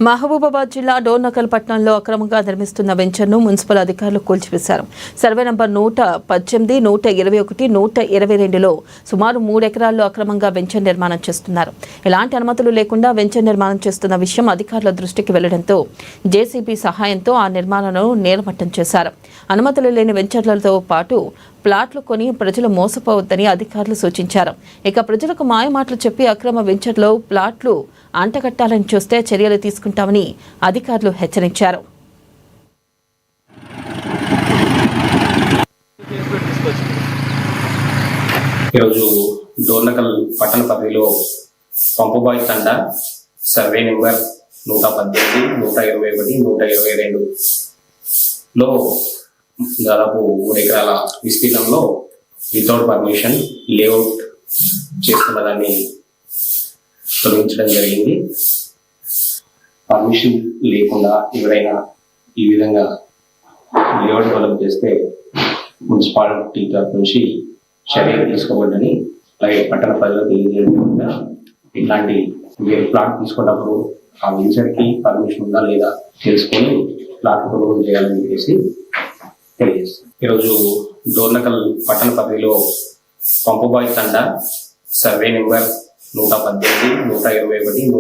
మహబూబాబాద్ జిల్లా డోర్నకల్ పట్టణంలో అక్రమంగా నిర్మిస్తున్న వెంచర్ను మున్సిపల్ అధికారులు కూల్చివేశారు. సర్వే నంబర్ 118, 121, 122లో సుమారు 3 ఎకరాల్లో అక్రమంగా వెంచర్ నిర్మాణం చేస్తున్నారు. ఎలాంటి అనుమతులు లేకుండా వెంచర్ నిర్మాణం చేస్తున్న విషయం అధికారుల దృష్టికి వెళ్లడంతో జేసీబీ సహాయంతో ఆ నిర్మాణాలను నేలమట్టం చేశారు. అనుమతులు లేని వెంచర్లతో పాటు ప్లాట్లు కొని ప్రజలు మోసపోవద్దని అధికారులు సూచించారు. ఇక ప్రజలకు మాయమాటలు చెప్పి అక్రమ వెంచర్లో ప్లాట్లు అంటగట్టాలని చూస్తే చర్యలు తీసుకుంటామని అధికారులు హెచ్చరించారు. ఈరోజు డోర్నకల్ పట్టణ పరిధిలో పంపుబాయి తండా సర్వే నెంబర్ 118, 121, 122లో దాదాపు 3 ఎకరాల విస్తీర్ణంలో వితౌట్ పర్మిషన్ లేఅవుట్ చేస్తున్న దాన్ని తొలగించడం జరిగింది. పర్మిషన్ లేకుండా ఎవరైనా ఈ విధంగా లేఅవుట్ డెవలప్ చేస్తే మున్సిపాలిటీ తరఫు నుంచి చర్యలు తీసుకోవద్దని అలాగే పట్టణ ప్రజలకు తెలియజేయకుండా ఇట్లాంటి ప్లాట్ తీసుకున్నప్పుడు ఆ వెంచర్కి పర్మిషన్ ఉందా లేదా తెలుసుకొని ప్లాట్ కొనుగోలు చేయాలని చెప్పేసి తెలియజేస్తాం. ఈరోజు డోర్నకల్ పట్టణ పరిధిలో పంపుబాయి తండా సర్వే నెంబర్ 118, 121,